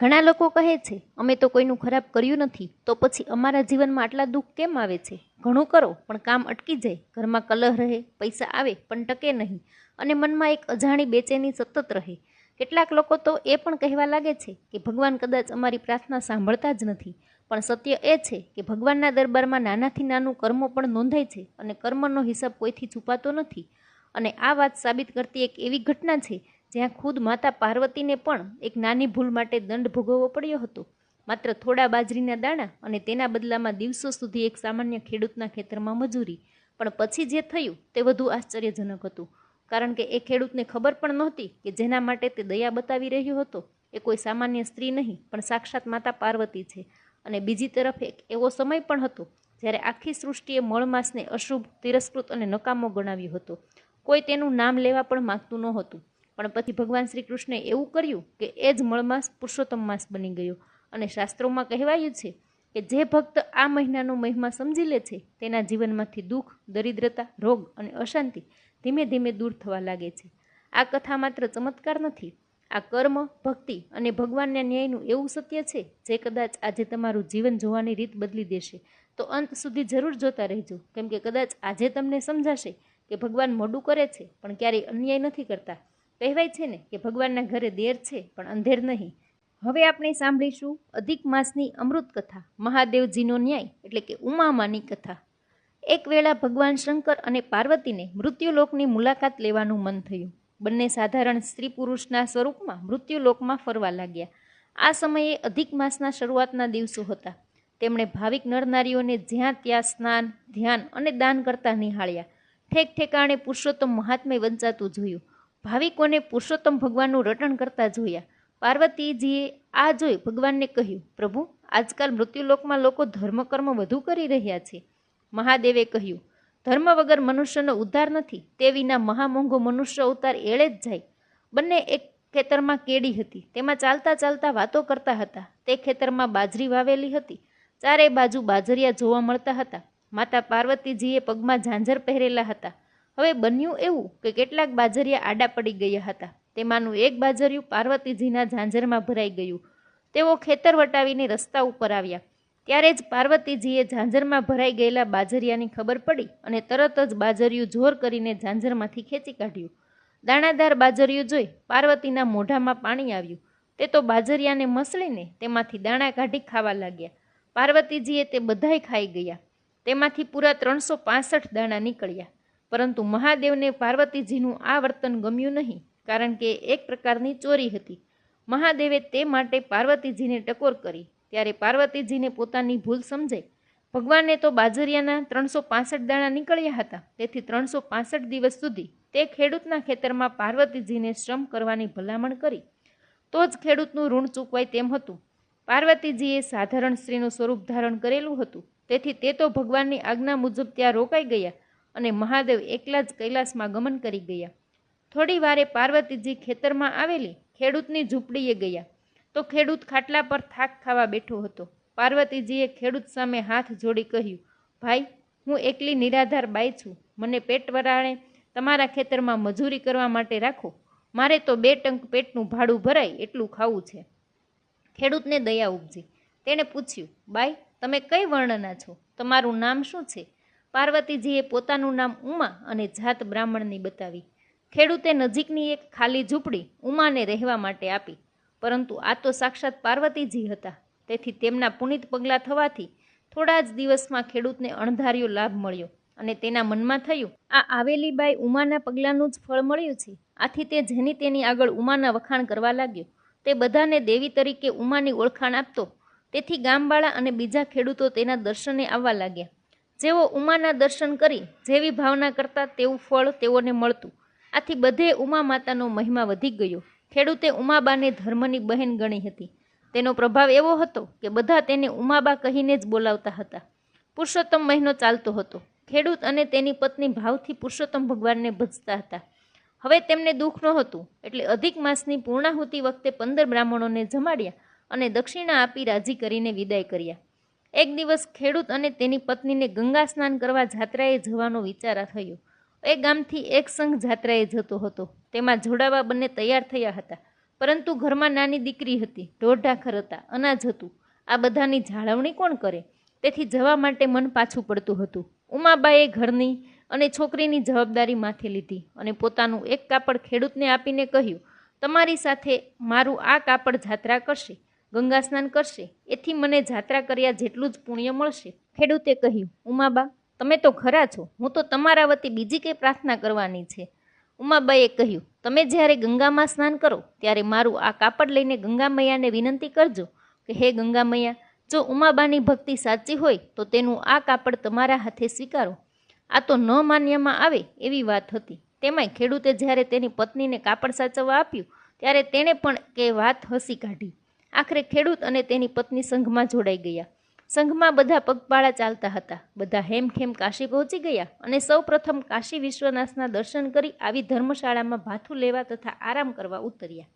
ઘણા લોકો કહે છે, અમે તો કોઈનું ખરાબ કર્યું નથી, તો પછી અમારા જીવનમાં આટલા દુઃખ કેમ આવે છે? ઘણું કરો પણ કામ અટકી જાય, ઘરમાં કલહ રહે, પૈસા આવે પણ ટકે નહીં, અને મનમાં એક અજાણી બેચેની સતત રહે. કેટલાક લોકો તો એ પણ કહેવા લાગે છે કે ભગવાન કદાચ અમારી પ્રાર્થના સાંભળતા જ નથી. પણ સત્ય એ છે કે ભગવાનના દરબારમાં નાનાથી નાનું કર્મો પણ નોંધાય છે, અને કર્મનો હિસાબ કોઈથી છુપાતો નથી. અને આ વાત સાબિત કરતી એક એવી ઘટના છે જ્યાં ખુદ માતા પાર્વતીને પણ એક નાની ભૂલ માટે દંડ ભોગવવો પડ્યો હતો. માત્ર થોડા બાજરીના દાણા અને તેના બદલામાં દિવસો સુધી એક સામાન્ય ખેડૂતના ખેતરમાં મજૂરી. પણ પછી જે થયું તે વધુ આશ્ચર્યજનક હતું, કારણ કે એ ખેડૂતને ખબર પણ નહોતી કે જેના માટે તે દયા બતાવી રહ્યો હતો એ કોઈ સામાન્ય સ્ત્રી નહીં, પણ સાક્ષાત માતા પાર્વતી છે. અને બીજી તરફ એક એવો સમય પણ હતો જ્યારે આખી સૃષ્ટિએ મળમાસને અશુભ, તિરસ્કૃત અને નકામો ગણાવ્યો હતો. કોઈ તેનું નામ લેવા પણ માગતું નહોતું. પણ પછી ભગવાન શ્રી કૃષ્ણે એવું કર્યું કે એ જ મળમાસ પુરુષોત્તમ માસ બની ગયો. અને શાસ્ત્રોમાં કહેવાયું છે કે જે ભક્ત આ મહિનાનો મહિમા સમજી લે છે તેના જીવનમાંથી દુઃખ, દરિદ્રતા, રોગ અને અશાંતિ ધીમે ધીમે દૂર થવા લાગે છે. આ કથા માત્ર ચમત્કાર નથી, આ કર્મ, ભક્તિ અને ભગવાનના ન્યાયનું એવું સત્ય છે જે કદાચ આજે તમારું જીવન જોવાની રીત બદલી દેશે. તો અંત સુધી જરૂર જોતા રહેજો, કેમ કે કદાચ આજે તમને સમજાશે કે ભગવાન મોડું કરે છે પણ ક્યારેય અન્યાય નથી કરતા. કહેવાય છે ને કે ભગવાનના ઘરે દેર છે પણ અંધેર નહીં. હવે આપણે સાંભળીશું અધિક માસની અમૃત કથા, મહાદેવજીનો ન્યાય એટલે કે ઉમામાની કથા. એક વેળા ભગવાન શંકર અને પાર્વતીને મૃત્યુલોકની મુલાકાત લેવાનું મન થયું. બંને સાધારણ સ્ત્રી પુરુષના સ્વરૂપમાં મૃત્યુલોકમાં ફરવા લાગ્યા. આ સમયે અધિક માસના શરૂઆતના દિવસો હતા. તેમણે ભાવિક નરનારીઓને જ્યાં ત્યાં સ્નાન, ધ્યાન અને દાન કરતા નિહાળ્યા. ઠેક ઠેકાણે પુરુષોત્તમ મહાત્મ્ય વંચાતું જોયું. ભાવિકોને પુરુષોત્તમ ભગવાનનું રટણ કરતા જોયા. પાર્વતીજીએ આ જોઈ ભગવાનને કહ્યું, પ્રભુ, આજકાલ મૃત્યુલોકમાં લોકો ધર્મકર્મ વધુ કરી રહ્યા છે. મહાદેવે કહ્યું, ધર્મ વગર મનુષ્યનો ઉદ્ધાર નથી, તે વિના મહામોંઘો મનુષ્ય અવતાર એળે જ જાય. બંને એક ખેતરમાં કેડી હતી, તેમાં ચાલતા ચાલતા વાતો કરતા હતા. તે ખેતરમાં બાજરી વાવેલી હતી. ચારે બાજુ બાજરિયા જોવા મળતા હતા. માતા પાર્વતીજીએ પગમાં ઝાંઝર પહેરેલા હતા. હવે બન્યું એવું કે કેટલાક બાજરિયા આડા પડી ગયા હતા. તેમાંનું એક બાજરિયું પાર્વતીજીના ઝાંઝરમાં ભરાઈ ગયું. તેઓ ખેતર વટાવીને રસ્તા ઉપર આવ્યા. ત્યારે જ પાર્વતીજીએ ઝાંઝરમાં ભરાઈ ગયેલા બાજરિયાની ખબર પડી અને તરત જ બાજરિયું જોર કરીને ઝાંઝરમાંથી ખેંચી કાઢ્યું. દાણાદાર બાજરિયું જોઈ પાર્વતીના મોઢામાં પાણી આવ્યું. તે તો બાજરિયાને મસળીને તેમાંથી દાણા કાઢી ખાવા લાગ્યા. પાર્વતીજીએ તે બધાય ખાઈ ગયા. તેમાંથી પૂરા 365 દાણા નીકળ્યા. પરંતુ મહાદેવને પાર્વતીજીનું આ વર્તન ગમ્યું નહીં, કારણ કે એક પ્રકારની ચોરી હતી. મહાદેવે તે માટે પાર્વતીજીને ટકોર કરી. ત્યારે પાર્વતીજીને પોતાની ભૂલ સમજાઈ. ભગવાનને તો બાજરિયાના 365 દાણા નીકળ્યા હતા, તેથી 365 દિવસ સુધી તે ખેડૂતના ખેતરમાં પાર્વતીજીને શ્રમ કરવાની ભલામણ કરી. તો જ ખેડૂતનું ઋણ ચૂકવાય તેમ હતું. પાર્વતીજીએ સાધારણ સ્ત્રીનું સ્વરૂપ ધારણ કરેલું હતું, તેથી તે તો ભગવાનની આજ્ઞા મુજબ ત્યાં રોકાઈ ગયા અને મહાદેવ એકલા જ કૈલાસમાં ગમન કરી ગયા. થોડી વારે પાર્વતીજી ખેતરમાં આવેલી ખેડૂતની ઝૂંપડીએ ગયા તો ખેડૂત ખાટલા પર થાક ખાવા બેઠો હતો. પાર્વતીજીએ ખેડૂત સામે હાથ જોડી કહ્યું, ભાઈ, હું એકલી નિરાધાર બાઈ છું. મને પેટ વરાણે તમારા ખેતરમાં મજૂરી કરવા માટે રાખો. મારે તો 2 ટંક પેટનું ભાડું ભરાય એટલું ખાવું છે. ખેડૂતને દયા ઉપજી. તેણે પૂછ્યું, બાઈ, તમે કઈ વર્ણના છો? તમારું નામ શું છે? પાર્વતીજીએ પોતાનું નામ ઉમા અને જાત બ્રાહ્મણની બતાવી. ખેડૂતે નજીકની એક ખાલી ઝૂંપડી ઉમાને રહેવા માટે આપી. પરંતુ આ તો સાક્ષાત પાર્વતીજી હતા, તેથી તેમના પુનિત પગલાં થવાથી થોડા જ દિવસમાં ખેડૂતને અણધાર્યો લાભ મળ્યો અને તેના મનમાં થયું, આ આવેલી બાઈ ઉમાના પગલાંનું જ ફળ મળ્યું છે. આથી તે જેની તેની આગળ ઉમાના વખાણ કરવા લાગ્યો. તે બધાને દેવી તરીકે ઉમાની ઓળખાણ આપતો. તેથી ગામવાળા અને બીજા ખેડૂતો તેના દર્શને આવવા લાગ્યા. જેઓ ઉમાના દર્શન કરી જેવી ભાવના કરતા તેવું ફળ તેઓને મળતું. આથી બધે ઉમા માતાનો મહિમા વધી ગયો. ખેડૂતે ઉમાબાને ધર્મની બહેન ગણી હતી. તેનો પ્રભાવ એવો હતો કે બધા તેને ઉમાબા કહીને જ બોલાવતા હતા. પુરુષોત્તમ મહિનો ચાલતો હતો. ખેડૂત અને તેની પત્ની ભાવથી પુરુષોત્તમ ભગવાનને ભજતા હતા. હવે તેમને દુઃખ નહોતું, એટલે અધિક માસની પૂર્ણાહુતિ વખતે 15 બ્રાહ્મણોને જમાડ્યા અને દક્ષિણા આપી રાજી કરીને વિદાય કર્યા. એક દિવસ ખેડૂત અને તેની પત્નીને ગંગા સ્નાન કરવા જાત્રાએ જવાનો વિચાર થયો. એ ગામથી એક સંઘ જાત્રાએ જતો હતો. તેમાં જોડાવા બંને તૈયાર થયા હતા. પરંતુ ઘરમાં નાની દીકરી હતી, ઢોર-ઢાખર હતા, અનાજ હતું. આ બધાની જાળવણી કોણ કરે? તેથી જવા માટે મન પાછું પડતું હતું. ઉમાબાએ ઘરની અને છોકરીની જવાબદારી માથે લીધી અને પોતાનું એક કાપડ ખેડૂતને આપીને કહ્યું, તમારી સાથે મારું આ કાપડ જાત્રા કરશે, ગંગા સ્નાન કરશે, એથી મને જાત્રા કર્યા જેટલું જ પુણ્ય મળશે. ખેડૂતે કહ્યું, ઉમાબા, તમે તો ખરા છો, હું તો તમારા વતી બીજી કંઈ પ્રાર્થના કરવાની છે. ઉમાબાઈએ કહ્યું, તમે જ્યારે ગંગામાં સ્નાન કરો ત્યારે મારું આ કાપડ લઈને ગંગા મૈયાને વિનંતી કરજો કે હે ગંગા મૈયા, જો ઉમાબાની ભક્તિ સાચી હોય તો તેનું આ કાપડ તમારા હાથે સ્વીકારો. આ તો ન માન્યમાં આવે એવી વાત હતી. તેમાંય ખેડૂતે જ્યારે તેની પત્નીને કાપડ સાચવવા આપ્યું ત્યારે તેણે પણ કે વાત હસી કાઢી. આખરે ખેડૂત અને તેની પત્ની સંઘમાં જોડાઈ ગયા. સંઘમાં બધા પગપાળા ચાલતા હતા. બધા હેમખેમ કાશી પહોંચી ગયા અને સૌ પ્રથમ કાશી વિશ્વનાથના દર્શન કરી આવી ધર્મશાળામાં ભાથું લેવા તથા આરામ કરવા ઉતર્યા.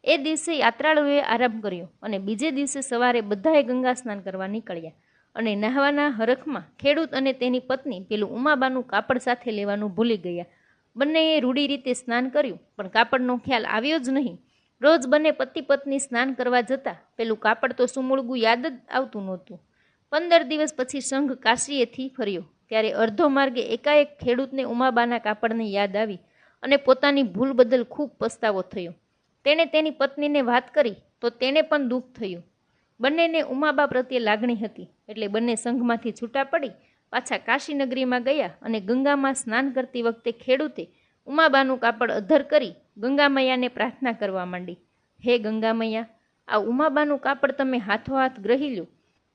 એ દિવસે યાત્રાળુઓએ આરામ કર્યો અને બીજે દિવસે સવારે બધાએ ગંગા સ્નાન કરવા નીકળ્યા અને નહાવાના હરખમાં ખેડૂત અને તેની પત્ની પેલું ઉમાબાનું કાપડ સાથે લેવાનું ભૂલી ગયા. બંનેએ રૂઢી રીતે સ્નાન કર્યું, પણ કાપડનો ખ્યાલ આવ્યો જ નહીં. રોજ બંને પતિ પત્ની સ્નાન કરવા જતા પેલું કાપડ તો સુમૂળગું યાદ જ આવતું નહોતું. 15 દિવસ પછી સંઘ કાશીએથી ફર્યો ત્યારે અડધો માર્ગે એકાએક ખેડૂતને ઉમાબાના કાપડની યાદ આવી અને પોતાની ભૂલ બદલ ખૂબ પસ્તાવો થયો. તેણે તેની પત્નીને વાત કરી તો તેને પણ દુઃખ થયું. બંનેને ઉમાબા પ્રત્યે લાગણી હતી એટલે બંને સંઘમાંથી છૂટા પડી પાછા કાશી નગરીમાં ગયા અને ગંગામાં સ્નાન કરતી વખતે ખેડૂતે ઉમાબાનું કાપડ અધ્ધર કરી ગંગા મૈયાને પ્રાર્થના કરવા માંડી, હે ગંગા મૈયા, આ ઉમાબાનું કાપડ તમે હાથોહાથ ગ્રહી લો.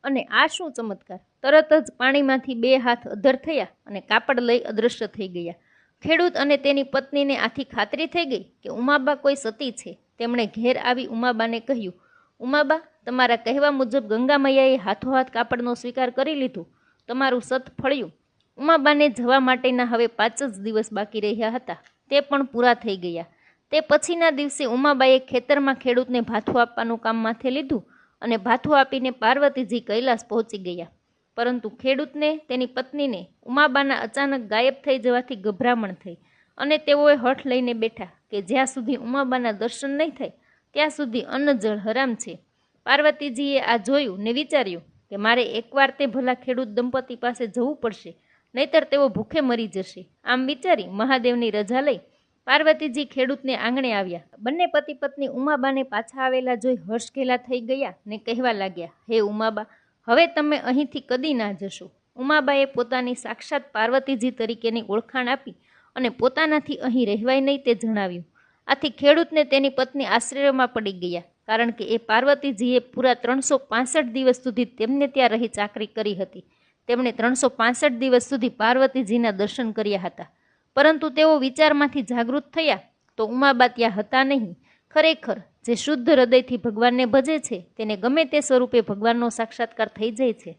અને આ શું ચમત્કાર! તરત જ પાણીમાંથી 2 હાથ અધ્ધર થયા અને કાપડ લઈ અદૃશ્ય થઈ ગયા. ખેડૂત અને તેની પત્નીને આથી ખાતરી થઈ ગઈ કે ઉમાબા કોઈ સતી છે. તેમણે ઘેર આવી ઉમાબાને કહ્યું, ઉમાબા, તમારા કહેવા મુજબ ગંગા મૈયાએ હાથોહાથ કાપડનો સ્વીકાર કરી લીધો. તમારું સત ફળ્યું. ઉમાબાને જવા માટેના હવે 5 જ દિવસ બાકી રહ્યા હતા. તે પણ પૂરા થઈ ગયા. તે પછીના દિવસે ઉમાબાએ ખેતરમાં ખેડૂતને ભાથું આપવાનું કામ માથે લીધું અને ભાથું આપીને પાર્વતીજી કૈલાસ પહોંચી ગયા. પરંતુ ખેડૂતને તેની પત્નીને ઉમાબાના અચાનક ગાયબ થઈ જવાથી ગભરામણ થઈ અને તેઓએ હઠ લઈને બેઠા કે જ્યાં સુધી ઉમાબાના દર્શન નહીં થાય ત્યાં સુધી અન્ન જળ હરામ છે. પાર્વતીજીએ આ જોયું ને વિચાર્યું કે મારે એકવાર તે ભલા ખેડૂત દંપતી પાસે જવું પડશે, નહીતર તેઓ ભૂખે મરી જશે. આમ વિચારી મહાદેવની રજા લઈ પાર્વતીજી ખેડૂતને આંગણે આવ્યા. બંને પતિ પત્ની ઉમાબાને પાછા આવેલા જોઈ હર્ષઘેલા થઈ ગયા ને કહેવા લાગ્યા, હે ઉમાબા, હવે તમે અહીંથી કદી ના જશો. ઉમાબાએ પોતાની સાક્ષાત પાર્વતીજી તરીકેની ઓળખાણ આપી અને પોતાનાથી અહીં રહેવાય નહીં તે જણાવ્યું. આથી ખેડૂતને તેની પત્ની આશ્ચર્યમાં પડી ગયા, કારણ કે એ પાર્વતીજીએ પૂરા 365 દિવસ સુધી તેમને ત્યાં રહી ચાકરી કરી હતી. તેમણે 365 દિવસ સુધી પાર્વતીજીના દર્શન કર્યા હતા. પરંતુ તેઓ વિચારમાંથી જાગૃત થયા તો ઉમાબા ત્યાં હતા નહીં. ખરેખર જે શુદ્ધ હૃદયથી ભગવાનને ભજે છે તેને ગમે તે સ્વરૂપે ભગવાનનો સાક્ષાત્કાર થઈ જાય છે.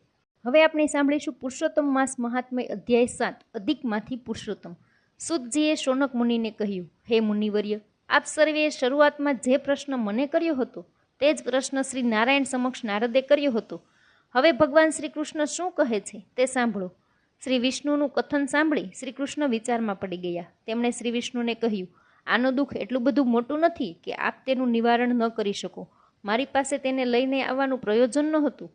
હવે આપણે સાંભળીશું પુરુષોત્તમ માસ મહાત્મય અધ્યાય 7 અધિકમાંથી પુરુષોત્તમ. સુતજીએ શૌનક મુનિને કહ્યું, હે મુનિવર્ય, આપ સર્વેએ શરૂઆતમાં જે પ્રશ્ન મને કર્યો હતો તે જ પ્રશ્ન શ્રી નારાયણ સમક્ષ નારદે કર્યો હતો. હવે ભગવાન શ્રી કૃષ્ણ શું કહે છે તે સાંભળો. શ્રી વિષ્ણુનું કથન સાંભળી શ્રી કૃષ્ણ વિચારમાં પડી ગયા. તેમણે શ્રી વિષ્ણુને કહ્યું, આનું દુઃખ એટલું બધું મોટું નથી કે આપ તેનું નિવારણ ન કરી શકો. મારી પાસે તેને લઈને આવવાનું પ્રયોજન નહોતું.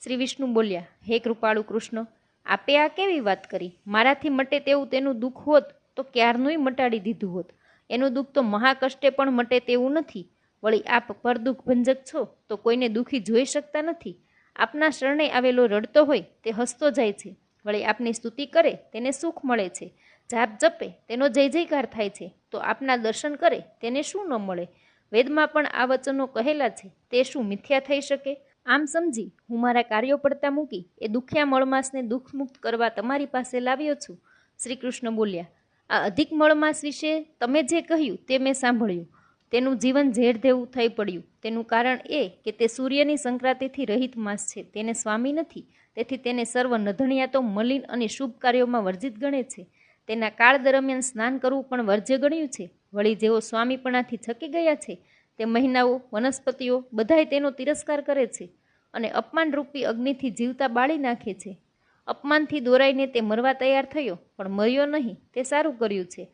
શ્રી વિષ્ણુ બોલ્યા, હે કૃપાળુ કૃષ્ણ, આપે આ કેવી વાત કરી? મારાથી મટે તેવું તેનું દુઃખ હોત તો ક્યારનુંય મટાડી દીધું હોત. એનું દુઃખ તો મહાકષ્ટે પણ મટે તેવું નથી. વળી આપ પરદુઃખ ભંજક છો તો કોઈને દુઃખી જોઈ શકતા નથી. આપના શરણે આવેલો રડતો હોય તે હસતો જાય છે. વળી આપની સ્તુતિ કરે તેને સુખ મળે છે. જાપ જપે તેનો જય જયકાર થાય છે. તો આપના દર્શન કરે તેને શું ન મળે? વેદમાં પણ આ વચનો કહેલા છે, તે શું મિથ્યા થઈ શકે? આમ સમજી હું મારા કાર્યો પડતા મૂકી એ દુખ્યા મળમાસને દુઃખમુક્ત કરવા તમારી પાસે લાવ્યો છું. શ્રી કૃષ્ણ બોલ્યા, આ અધિક મળમાસ વિશે તમે જે કહ્યું તે મેં સાંભળ્યું. તેનું જીવન ઝેરધેવું થઈ પડ્યું. તેનું કારણ એ કે તે સૂર્યની સંક્રાંતિથી રહિત માસ છે. તેને સ્વામી નથી. તેથી તેને સર્વ નધણિયાતો મલિન અને શુભ કાર્યોમાં વર્જિત ગણે છે. તેના કાળ દરમિયાન સ્નાન કરવું પણ વર્જ્ય ગણ્યું છે. વળી જેઓ સ્વામીપણાથી છકી ગયા છે તે મહિનાઓ, વનસ્પતિઓ બધાય તેનો તિરસ્કાર કરે છે અને અપમાનરૂપી અગ્નિથી જીવતા બાળી નાખે છે. અપમાનથી દોરાઈને તે મરવા તૈયાર થયો, પણ મર્યો નહીં. તે સારું કર્યું છે.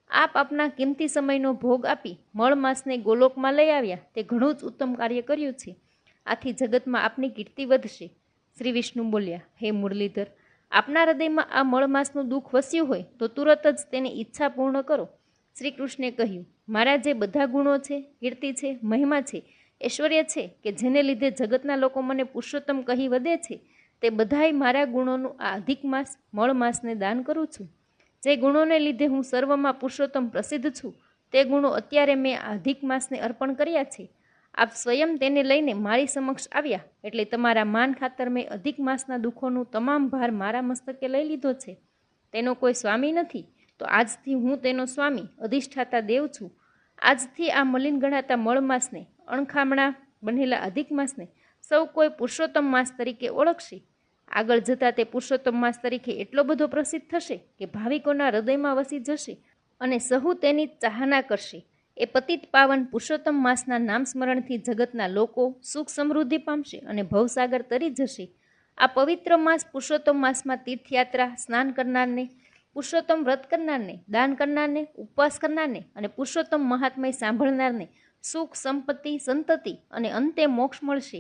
આપ આપના કિંમતી સમયનો ભોગ આપી મળ માસને ગોલોકમાં લઈ આવ્યા તે ઘણું જ ઉત્તમ કાર્ય કર્યું છે. આથી જગતમાં આપની કીર્તિ વધશે. શ્રી વિષ્ણુ બોલ્યા, હે મુરલીધર, આપના હૃદયમાં આ મળમાસનું દુઃખ વસ્યું હોય તો તુરત જ તેની ઈચ્છા પૂર્ણ કરો. શ્રી કૃષ્ણે કહ્યું, મારા જે બધા ગુણો છે, કીર્તિ છે, મહિમા છે, ઐશ્વર્ય છે કે જેને લીધે જગતના લોકો મને પુરુષોત્તમ કહી વધે છે, તે બધાય મારા ગુણોનું આ અધિક માસ મળમાસને દાન કરું છું. જે ગુણોને લીધે હું સર્વમાં પુરુષોત્તમ પ્રસિદ્ધ છું, તે ગુણો અત્યારે મેં આ અધિક માસને અર્પણ કર્યા છે. આપ સ્વયં તેને લઈને મારી સમક્ષ આવ્યા એટલે તમારા માન ખાતર મેં અધિક માસના દુઃખોનું તમામ ભાર મારા મસ્તકે લઈ લીધો છે. તેનો કોઈ સ્વામી નથી, તો આજથી હું તેનો સ્વામી અધિષ્ઠાતા દેવ છું. આજથી આ મલિન ગણાતા મળમાસને, અણખામણા બનેલા અધિક માસને સૌ કોઈ પુરુષોત્તમ માસ તરીકે ઓળખશે. આગળ જતાં તે પુરુષોત્તમ માસ તરીકે એટલો બધો પ્રસિદ્ધ થશે કે ભાવિકોના હૃદયમાં વસી જશે અને સહુ તેની ચાહના કરશે. એ પતિત પાવન પુરુષોત્તમ માસના નામ સ્મરણથી જગતના લોકો સુખ સમૃદ્ધિ પામશે અને ભવસાગર તરી જશે. આ પવિત્ર માસ પુરુષોત્તમ માસમાં તીર્થયાત્રા, સ્નાન કરનારને, પુરુષોત્તમ વ્રત કરનારને, દાન કરનારને, ઉપવાસ કરનારને અને પુરુષોત્તમ મહાત્મય સાંભળનારને સુખ, સંપત્તિ, સંતતિ અને અંતે મોક્ષ મળશે.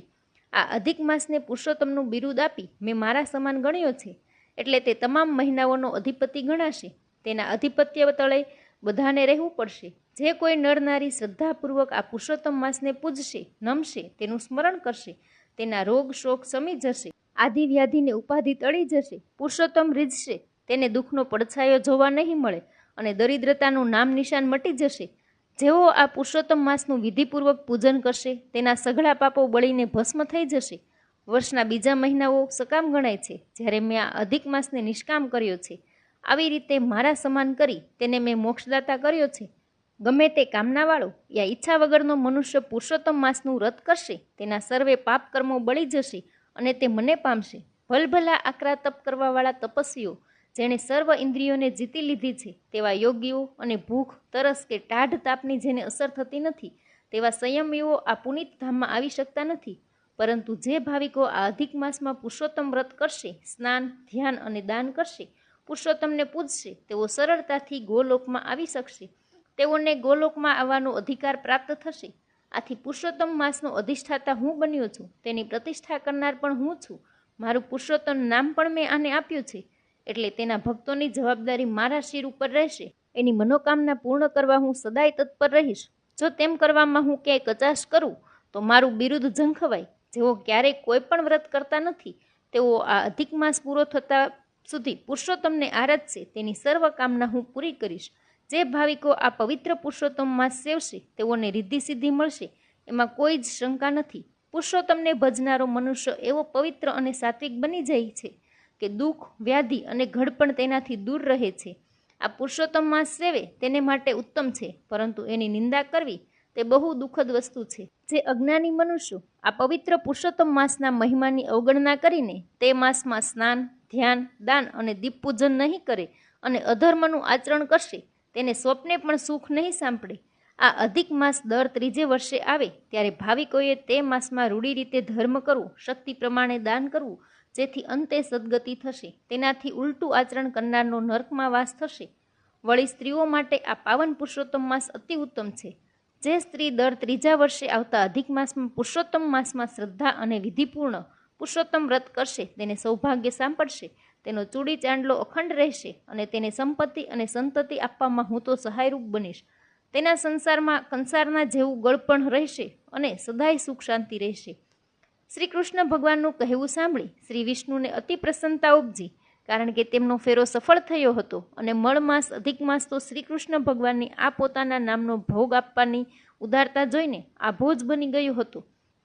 આ અધિક માસને પુરુષોત્તમનું બિરુદ આપી મેં મારા સમાન ગણ્યો છે, એટલે તે તમામ મહિનાઓનો અધિપતિ ગણાશે. તેના અધિપત્ય તળે બધાને રહેવું પડશે. જે કોઈ નર નારી શ્રદ્ધાપૂર્વક આ પુરુષોત્તમ માસને પૂજશે, નમશે, તેનું સ્મરણ કરશે, તેના રોગ શોક શમી જશે, આદિ વ્યાધિને ઉપાધિ ટળી જશે, પુરુષોત્તમ રીઝશે, તેને દુઃખનો પડછાયો જોવા નહીં મળે અને દરિદ્રતાનું નામ નિશાન મટી જશે. જેઓ આ પુરુષોત્તમ માસનું વિધિપૂર્વક પૂજન કરશે, તેના સઘળા પાપો બળીને ભસ્મ થઈ જશે. વર્ષના બીજા મહિનાઓ સકામ ગણાય છે, જ્યારે મેં આ અધિક માસને નિષ્કામ કર્યો છે. આવી રીતે મારા સમાન કરી તેને મેં મોક્ષદાતા કર્યો છે. ગમે તે કામનાવાળો યા ઈચ્છા વગરનો મનુષ્ય પુરુષોત્તમ માસનું વ્રત કરશે, તેના સર્વે પાપ કર્મો બળી જશે અને તે મને પામશે. ભલભલા આકરા તપ કરવાવાળા તપસ્વીઓ, જેણે સર્વ ઇન્દ્રિયોને જીતી લીધી છે, તેવા યોગીઓ અને ભૂખ, તરસ કે ટાઢ તાપની જેને અસર થતી નથી, તેવા સંયમીઓ આ પુનિત ધામમાં આવી શકતા નથી. પરંતુ જે ભાવિકો આ અધિક માસમાં પુરુષોત્તમ વ્રત કરશે, સ્નાન, ધ્યાન અને દાન કરશે, પુરુષોત્તમને પૂજશે, તેઓ સરળતાથી ગોલોકમાં આવી શકશે. તેઓને ગોલોકમાં આવવાનો અધિકાર પ્રાપ્ત થશે. આથી પુરુષોત્તમ માસનો અધિષ્ઠાતા હું બન્યો છું, તેની પ્રતિષ્ઠા કરનાર પણ હું છું. મારું પુરુષોત્તમ નામ પણ મેં આને આપ્યું છે, એટલે તેના ભક્તોની જવાબદારી મારા શિર ઉપર રહેશે. એની મનોકામના પૂર્ણ કરવા હું સદાય તત્પર રહીશ. જો તેમ કરવામાં હું ક્યાંય કચાશ કરું તો મારું બિરુદ ઝંખવાય. જેઓ ક્યારેય કોઈ પણ વ્રત કરતા નથી, તેઓ આ અધિક માસ પૂરો થતા સુધી પુરુષોત્તમને આરાધશે, તેની સર્વ કામના હું પૂરી કરીશ. જે ભાવિકો આ પવિત્ર પુરુષોત્તમ માસ સેવશે, તેઓને રિદ્ધિ સિદ્ધિ મળશે, એમાં કોઈ જ શંકા નથી. પુરુષોત્તમને ભજનારો મનુષ્ય એવો પવિત્ર અને સાત્વિક બની જાય છે કે દુઃખ, વ્યાધિ અને ઘડપણ તેનાથી દૂર રહે છે. આ પુરુષોત્તમ માસ સેવે તેને માટે ઉત્તમ છે, પરંતુ એની નિંદા કરવી તે બહુ દુઃખદ વસ્તુ છે. જે અજ્ઞાની મનુષ્યો આ પવિત્ર પુરુષોત્તમ માસના મહિમાની અવગણના કરીને તે માસમાં સ્નાન, ધ્યાન, દાન અને દીપ પૂજન નહીં કરે અને અધર્મનું આચરણ કરશે, તેને સ્વપ્ને પણ સુખ નહીં સાંપડે. આ અધિક માસ દર ત્રીજે વર્ષે આવે ત્યારે ભાવિકોએ તે માસમાં રૂઢી રીતે ધર્મ કરવું, શક્તિ પ્રમાણે દાન કરવું, જેથી અંતે સદગતિ થશે. તેનાથી ઉલટું આચરણ કરનારનો નર્કમાં વાસ થશે. વળી સ્ત્રીઓ માટે આ પાવન પુરુષોત્તમ માસ અતિ ઉત્તમ છે. જે સ્ત્રી દર ત્રીજા વર્ષે આવતા અધિક માસમાં પુરુષોત્તમ માસમાં શ્રદ્ધા અને વિધિપૂર્ણ પુરુષોત્તમ વ્રત કરશે, તેને સૌભાગ્ય સાંપડશે, તેનો ચૂડી ચાંદલો અખંડ રહેશે અને તેને સંપત્તિ અને સંતતિ આપવામાં હું તો સહાયરૂપ બનીશ. તેના સંસારમાં કંસારના જેવું ગળપણ રહેશે અને સદાય સુખ શાંતિ રહેશે. શ્રી કૃષ્ણ ભગવાનનું કહેવું સાંભળી શ્રી વિષ્ણુને અતિ પ્રસન્નતા ઉપજી, કારણ કે તેમનો ફેરો સફળ થયો હતો અને મળમાસ અધિક માસ તો શ્રી કૃષ્ણ ભગવાનની આ પોતાના નામનો ભોગ આપવાની ઉદારતા જોઈને આ ભોજ બની ગયો હતો.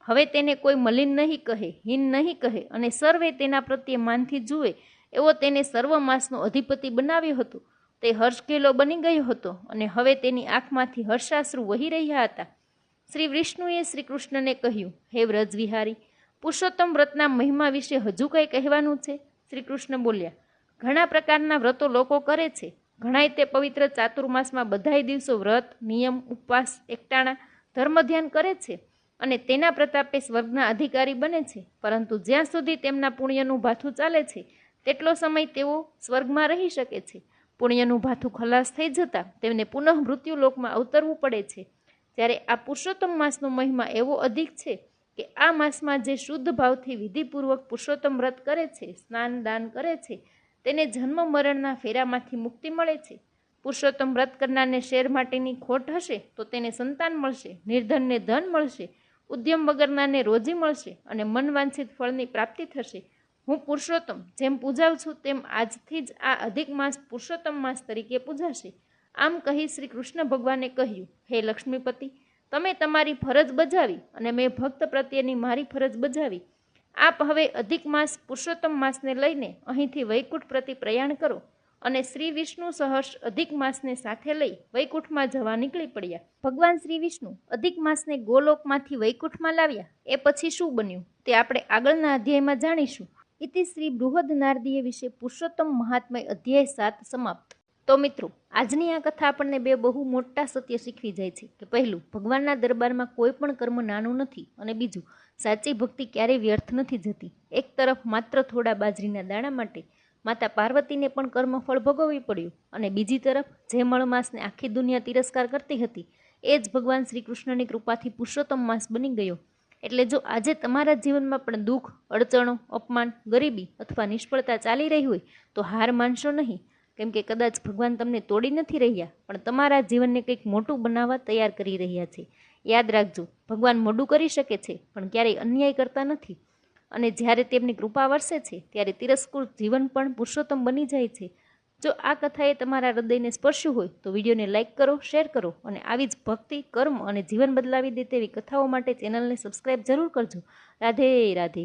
હવે તેને કોઈ મલિન નહીં કહે, હીન નહીં કહે અને સર્વે તેના પ્રત્યે માનથી જુએ એવો તેને સર્વ માસનો અધિપતિ બનાવ્યો હતો. તે હર્ષઘેલો બની ગયો હતો અને હવે તેની આંખમાંથી હર્ષાશ્રુ વહી રહ્યા હતા. શ્રી વિષ્ણુએ શ્રી કૃષ્ણને કહ્યું, હે વ્રજવિહારી, પુરુષોત્તમ વ્રતના મહિમા વિશે હજુ કંઈ કહેવાનું છે? શ્રી કૃષ્ણ બોલ્યા, ઘણા પ્રકારના વ્રતો લોકો કરે છે. ઘણાય તે પવિત્ર ચાતુર્માસમાં બધાય દિવસો વ્રત, નિયમ, ઉપવાસ, એકટાણા, ધર્મ ધ્યાન કરે છે અને તેના પ્રતાપે સ્વર્ગના અધિકારી બને છે. પરંતુ જ્યાં સુધી તેમના પુણ્યનું ભાથું ચાલે છે તેટલો સમય તેઓ સ્વર્ગમાં રહી શકે છે. પુણ્યનું ભાથું ખલાસ થઈ જતાં તેમને પુનઃ મૃત્યુલોકમાં અવતરવું પડે છે. ત્યારે આ પુરુષોત્તમ માસનો મહિમા એવો અધિક છે કે આ માસમાં જે શુદ્ધ ભાવથી વિધિપૂર્વક પુરુષોત્તમ વ્રત કરે છે, સ્નાન દાન કરે છે, તેને જન્મ મરણના ફેરામાંથી મુક્તિ મળે છે. પુરુષોત્તમ વ્રત કરનારને શેર માટેની ખોટ હશે તો તેને સંતાન મળશે, નિર્ધનને ધન મળશે, ઉદ્યમ વગરનારને રોજી મળશે અને મનવાંછિત ફળની પ્રાપ્તિ થશે. હું પુરુષોત્તમ જેમ પૂજાવું છું તેમ આજથી જ આ અધિક માસ પુરુષોત્તમ માસ તરીકે પૂજાશે. આમ કહી શ્રી કૃષ્ણ ભગવાને કહ્યું, હે લક્ષ્મીપતિ, તમે તમારી ફરજ બજાવી અને મેં ભક્ત પ્રત્યેની મારી ફરજ બજાવી. આપ હવે અધિક માસ પુરુષોત્તમ માસને લઈને અહીંથી વૈકુંઠ પ્રતિ પ્રયાણ કરો. અને શ્રી વિષ્ણુ સહર્ષ અધિક માસને સાથે લઈ વૈકુંઠમાં જવા નીકળી પડ્યા. ભગવાન શ્રી વિષ્ણુ અધિક માસને ગોલોકમાંથી વૈકુંઠમાં લાવ્યા. એ પછી શું બન્યું તે આપણે આગળના અધ્યાયમાં જાણીશું. ઇતિ શ્રી બૃહદ નારદીય વિશે પુરુષોત્તમ મહાત્મય અધ્યાય 7 સમાપ્ત. તો મિત્રો, આજની આ કથા આપણને બે બહુ મોટા સત્ય શીખવી જાય છે કે પહેલું, ભગવાનના દરબારમાં કોઈ પણ કર્મ નાનું નથી, અને બીજું, સાચી ભક્તિ ક્યારેય વ્યર્થ નથી જતી. એક તરફ માત્ર થોડા બાજરીના દાણા માટે માતા પાર્વતીને પણ કર્મફળ ભોગવવી પડ્યું, અને બીજી તરફ જે મળમાસને આખી દુનિયા તિરસ્કાર કરતી હતી એ જ ભગવાન શ્રી કૃષ્ણની કૃપાથી પુરુષોત્તમ માસ બની ગયો. એટલે જો આજે તમારા જીવનમાં પણ દુઃખ, અડચણો, અપમાન, ગરીબી અથવા નિષ્ફળતા ચાલી રહી હોય તો હાર માનશો નહીં, કેમ કે કદાચ ભગવાન તમને તોડી નથી રહ્યા, પણ તમારા જીવનને કંઈક મોટું બનાવવા તૈયાર કરી રહ્યા છે. યાદ રાખજો, ભગવાન મોડું કરી શકે છે પણ ક્યારેય અન્યાય કરતા નથી. અને જ્યારે તેમની કૃપા વરસે છે ત્યારે તિરસ્કૃત જીવન પણ પુરુષોત્તમ બની જાય છે. જો આ કથાએ તમારા હૃદયને સ્પર્શ્યું હોય તો વિડીયોને લાઇક કરો, શેર કરો, અને આવી જ ભક્તિ, કર્મ અને જીવન બદલાવી દે તેવી કથાઓ માટે ચેનલને સબસ્ક્રાઈબ જરૂર કરજો. રાધે રાધે.